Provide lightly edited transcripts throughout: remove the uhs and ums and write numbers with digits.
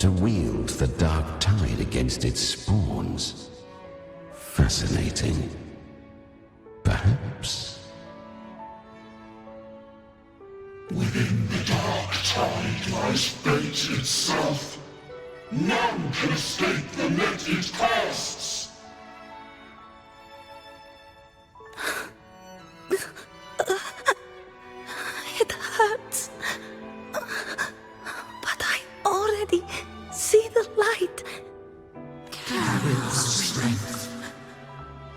to wield the dark tide against its spawns. Fascinating. Perhaps. Within the dark tide lies fate itself. None can escape the net it casts. It hurts. But I already see the light. Carry our strength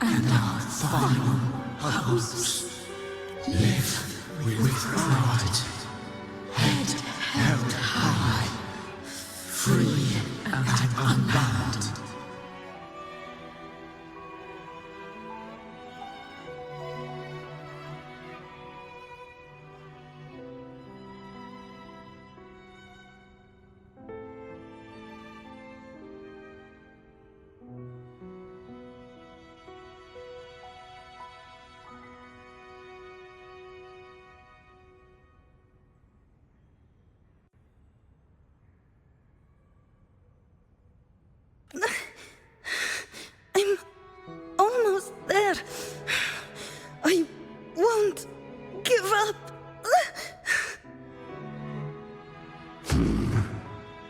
and our final hopes. Live with pride, head held high, free and unbound. I'm almost there. I won't give up.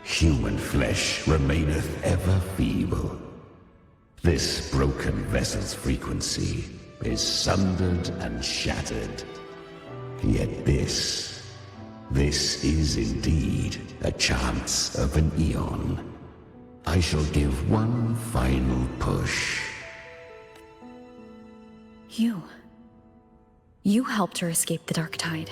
Human flesh remaineth ever feeble. This broken vessel's frequency is sundered and shattered. Yet this is indeed a chance of an eon. I shall give one final push. You helped her escape the dark tide.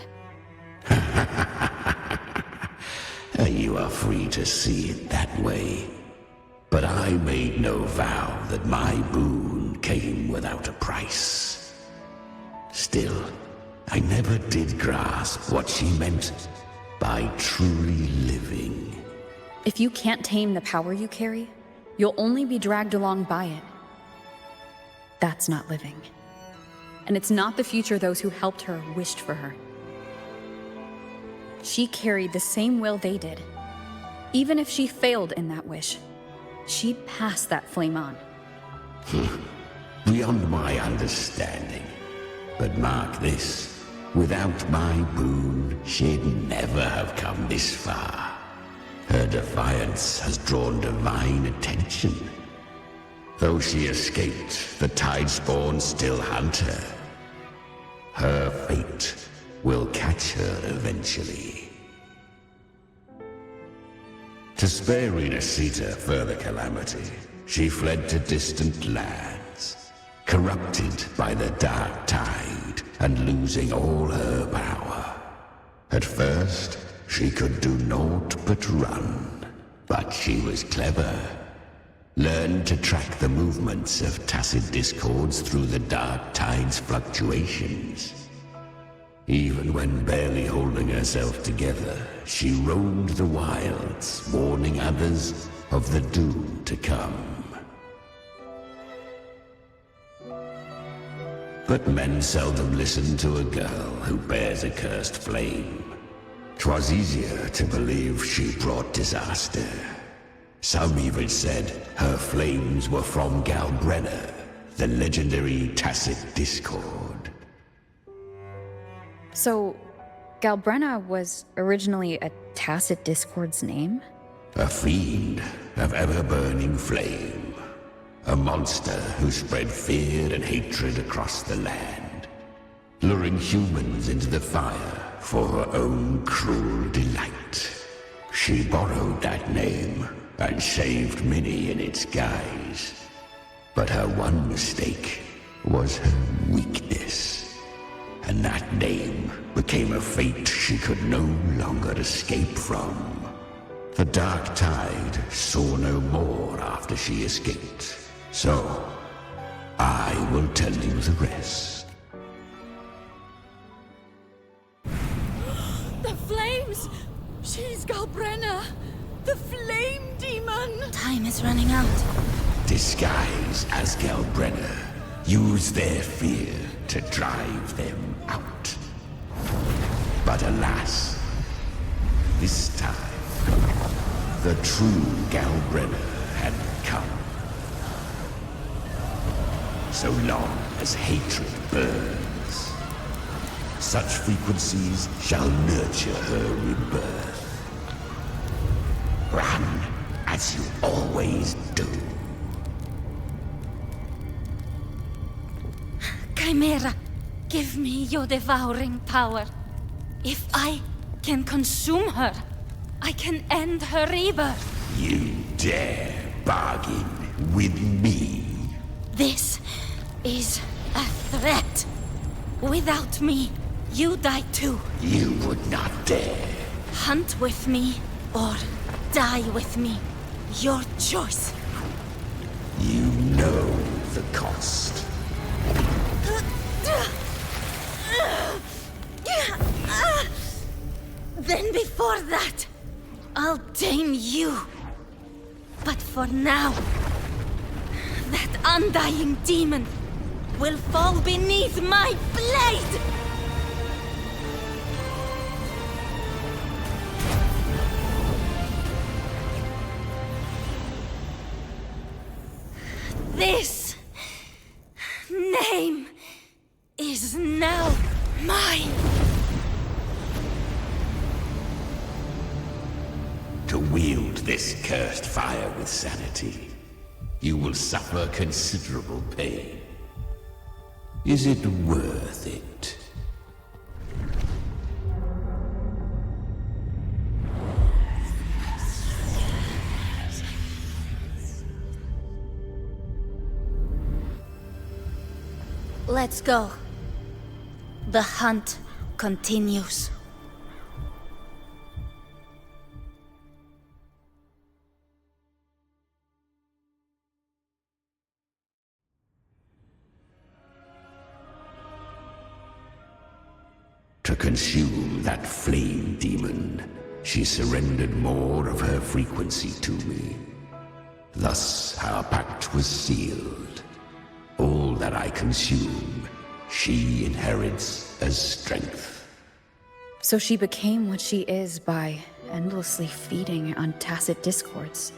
You are free to see it that way. But I made no vow that my boon came without a price. Still, I never did grasp what she meant by truly living. If you can't tame the power you carry, you'll only be dragged along by it. That's not living. And it's not the future those who helped her wished for her. She carried the same will they did. Even if she failed in that wish, she'd pass that flame on. Beyond my understanding. But mark this, without my boon, she'd never have come this far. Her defiance has drawn divine attention. Though she escaped, the Tidespawn still hunt her. Her fate will catch her eventually. To spare Renacita further calamity, she fled to distant lands, corrupted by the dark tide and losing all her power. At first, she could do naught but run, but she was clever. Learned to track the movements of tacit discords through the dark tide's fluctuations. Even when barely holding herself together, she roamed the wilds, warning others of the doom to come. But men seldom listen to a girl who bears a cursed flame. 'Twas easier to believe she brought disaster. Some even said her flames were from Galbrenna, the legendary tacit discord. So, Galbrenna was originally a tacit discord's name? A fiend of ever-burning flame. A monster who spread fear and hatred across the land, luring humans into the fire for her own cruel delight. She borrowed that name and saved many in its guise. But her one mistake was her weakness. And that name became a fate she could no longer escape from. The dark tide saw no more after she escaped. So, I will tell you the rest. The flames! She's Galbrenna! The flame demon! Time is running out. Disguise as Galbrenna. Use their fear to drive them out. But alas, this time, The true Galbrenner had come. So long as hatred burns, such frequencies shall nurture her rebirth. Run, as you always do. Chimera, give me your devouring power. If I can consume her, I can end her rebirth. You dare bargain with me? This is a threat. Without me, you die too. You would not dare. Hunt with me or die with me. Your choice. You know the cost. Then before that, I'll tame you. But for now, that undying demon will fall beneath my blade! This name is now mine. To wield this cursed fire with sanity, you will suffer considerable pain. Is it worth it? Let's go. The hunt continues. To consume that flame demon, she surrendered more of her frequency to me. Thus our pact was sealed. All that I consume, she inherits as strength. So she became what she is by endlessly feeding on tacit discords.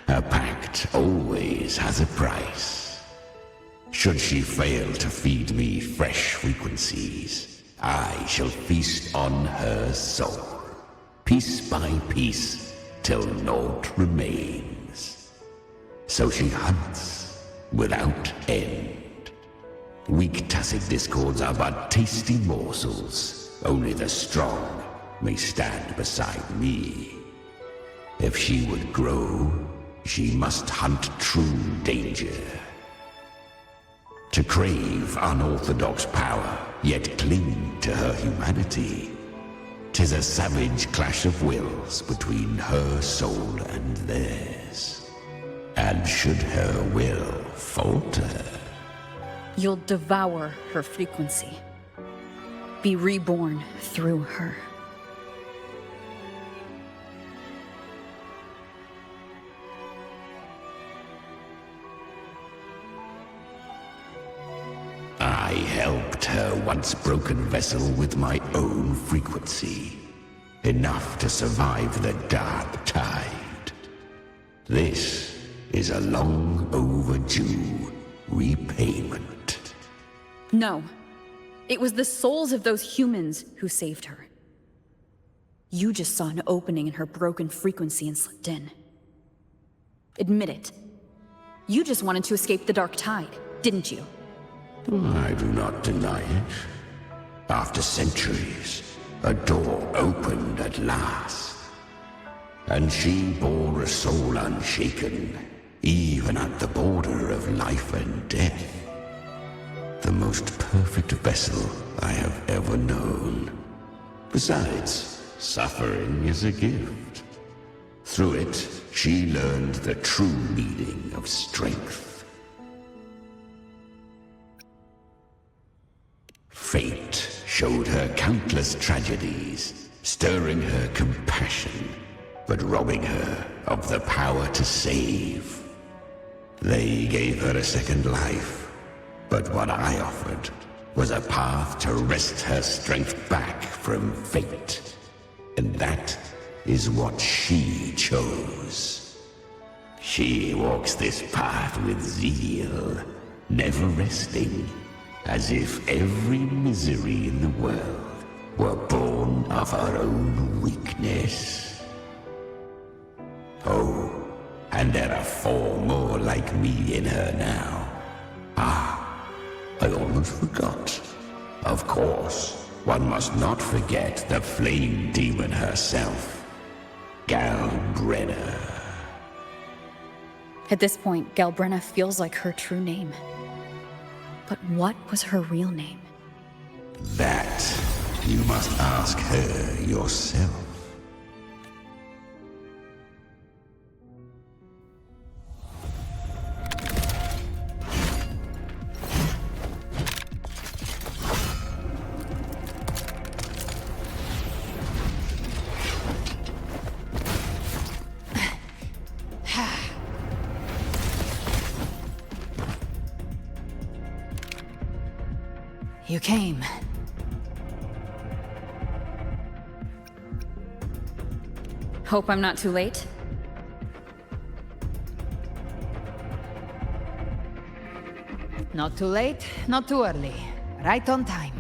A pact always has a price. Should she fail to feed me fresh frequencies, I shall feast on her soul, piece by piece, till naught remains. So she hunts without end. Weak tacit discords are but tasty morsels. Only the strong may stand beside me. If she would grow, she must hunt true danger. To crave unorthodox power, yet cling to her humanity, 'tis a savage clash of wills between her soul and theirs. And should her will falter, You'll devour her frequency. Be reborn through her. I helped her once broken vessel with my own frequency. Enough to survive the dark tide. This is a long overdue repayment. No. It was the souls of those humans who saved her. You just saw an opening in her broken frequency and slipped in. Admit it. You just wanted to escape the dark tide, didn't you? I do not deny it. After centuries, a door opened at last. And she bore a soul unshaken, even at the border of life and death. The most perfect vessel I have ever known. Besides, suffering is a gift. Through it, she learned the true meaning of strength. Fate showed her countless tragedies, stirring her compassion, but robbing her of the power to save. They gave her a second life, but what I offered was a path to wrest her strength back from fate. And that is what she chose. She walks this path with zeal, never resting, as if every misery in the world were born of her own weakness. Oh, and there are 4 more like me in her now. I almost forgot. Of course, one must not forget the flame demon herself, Galbrenna. At this point, Galbrenna feels like her true name. But what was her real name? That you must ask her yourself. You came. Hope I'm not too late? Not too late, not too early. Right on time.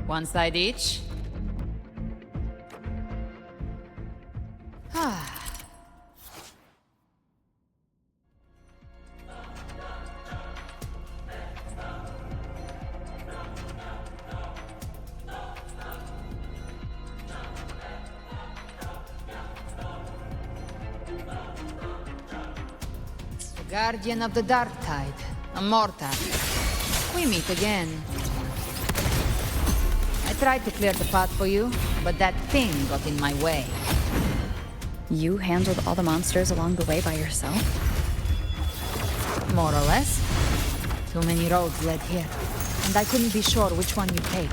One side each. Guardian of the Dark Tide, a mortar. We meet again. I tried to clear the path for you, but that thing got in my way. You handled all the monsters along the way by yourself? More or less. Too many roads led here, and I couldn't be sure which one you'd take.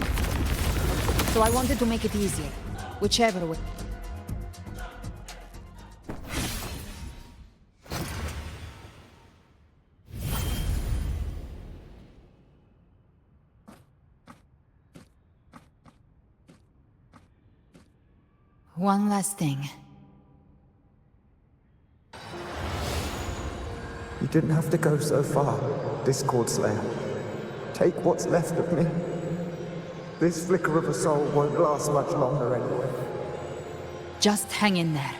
So I wanted to make it easier, whichever way. One last thing. You didn't have to go so far, Discord Slayer. Take what's left of me. This flicker of a soul won't last much longer anyway. Just hang in there.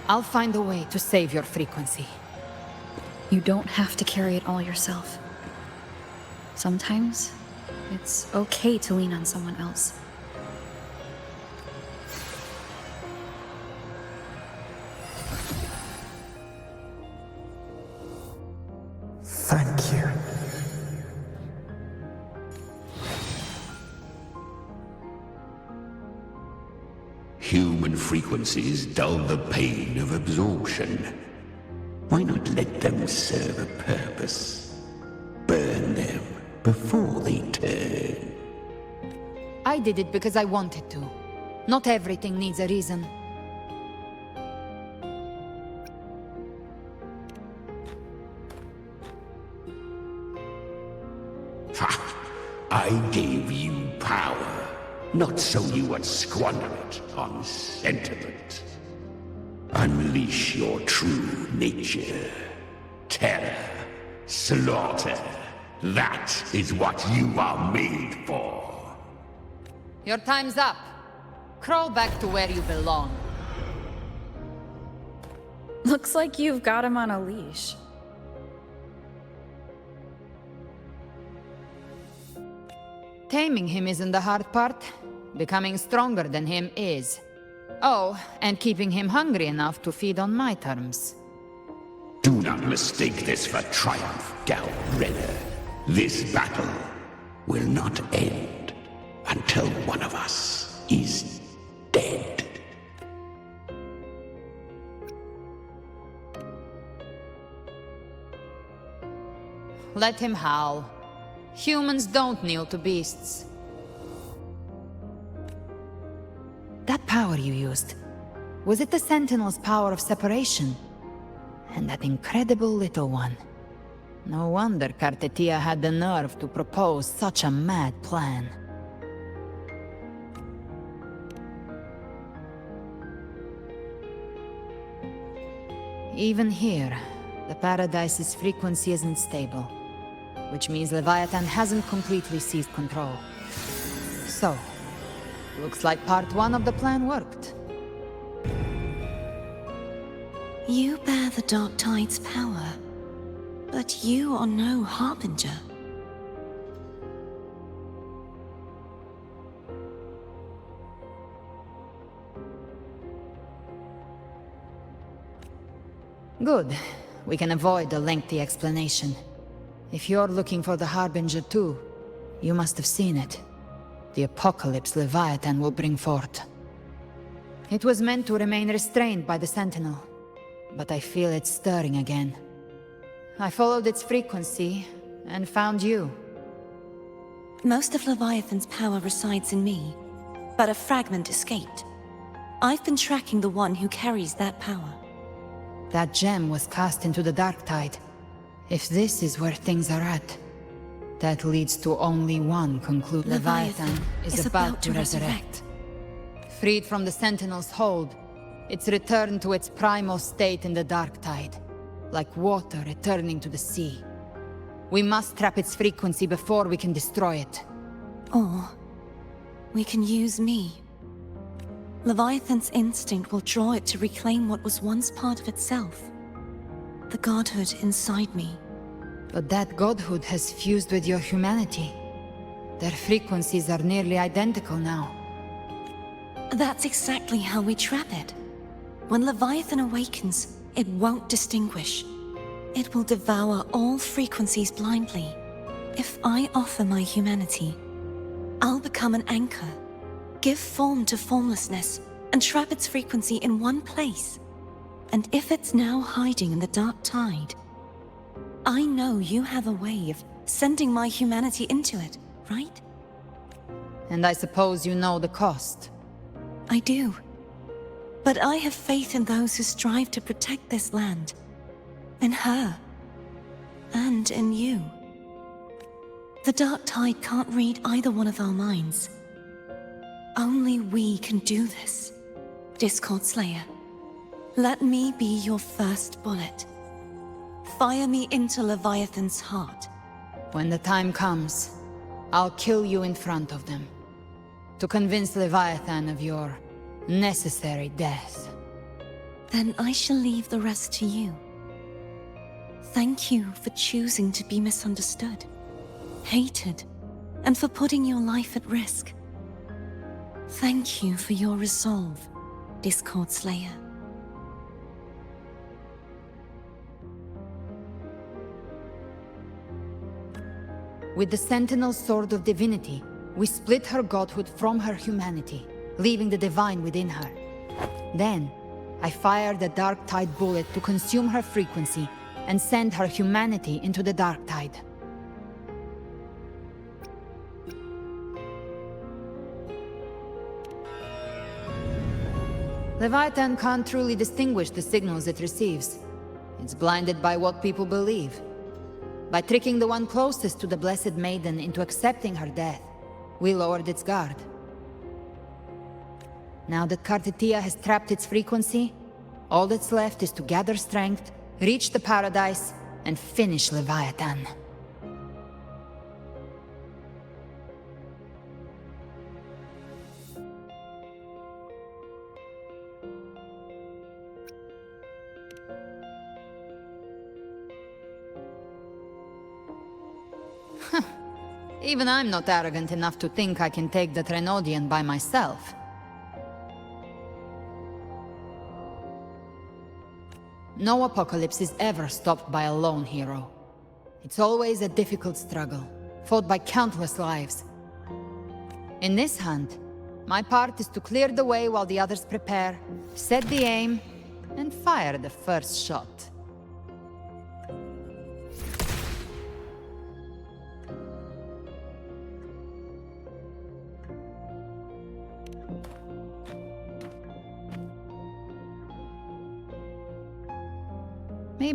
I'll find a way to save your frequency. You don't have to carry it all yourself. Sometimes, it's okay to lean on someone else. Thank you. Human frequencies dull the pain of absorption. Why not let them serve a purpose? Burn them before they turn. I did it because I wanted to. Not everything needs a reason. Ha! I gave you power, not so you would squander it on sentiment. Unleash your true nature. Terror, slaughter. That is what you are made for. Your time's up. Crawl back to where you belong. Looks like you've got him on a leash. Taming him isn't the hard part. Becoming stronger than him is. Oh, and keeping him hungry enough to feed on my terms. Do not mistake this for triumph, Galbrenna. This battle will not end until one of us is dead. Let him howl. Humans don't kneel to beasts. That power you used, was it the Sentinel's power of separation? And that incredible little one. No wonder Kartetia had the nerve to propose such a mad plan. Even here, the Paradise's frequency isn't stable, which means Leviathan hasn't completely seized control. So, looks like part 1 of the plan worked. You bear the Dark Tide's power, but you are no Harbinger. Good. We can avoid a lengthy explanation. If you're looking for the Harbinger too, you must have seen it. The apocalypse Leviathan will bring forth. It was meant to remain restrained by the Sentinel, but I feel it stirring again. I followed its frequency, and found you. Most of Leviathan's power resides in me, but a fragment escaped. I've been tracking the one who carries that power. That gem was cast into the Dark Tide. If this is where things are at, that leads to only one conclusion. Leviathan is about to resurrect. Freed from the Sentinel's hold, it's returned to its primal state in the Dark Tide, like water returning to the sea. We must trap its frequency before we can destroy it. Or we can use me. Leviathan's instinct will draw it to reclaim what was once part of itself. The godhood inside me. But that godhood has fused with your humanity. Their frequencies are nearly identical now. That's exactly how we trap it. When Leviathan awakens, it won't distinguish. It will devour all frequencies blindly. If I offer my humanity, I'll become an anchor, give form to formlessness, and trap its frequency in one place. And if it's now hiding in the Dark Tide, I know you have a way of sending my humanity into it, right? And I suppose you know the cost. I do. But I have faith in those who strive to protect this land. In her. And in you. The Dark Tide can't read either one of our minds. Only we can do this. Discord Slayer, let me be your first bullet. Fire me into Leviathan's heart. When the time comes, I'll kill you in front of them. To convince Leviathan of your necessary death. Then I shall leave the rest to you. Thank you for choosing to be misunderstood, hated, and for putting your life at risk. Thank you for your resolve, Discord Slayer. With the Sentinel's Sword of Divinity, we split her godhood from her humanity, leaving the divine within her. Then, I fired the Dark Tide bullet to consume her frequency and send her humanity into the Dark Tide. Leviathan can't truly distinguish the signals it receives. It's blinded by what people believe. By tricking the one closest to the Blessed Maiden into accepting her death, we lowered its guard. Now that Kartetia has trapped its frequency, all that's left is to gather strength, reach the Paradise, and finish Leviathan. Even I'm not arrogant enough to think I can take the Trenodian by myself. No apocalypse is ever stopped by a lone hero. It's always a difficult struggle, fought by countless lives. In this hunt, my part is to clear the way while the others prepare, set the aim, and fire the first shot. Maybe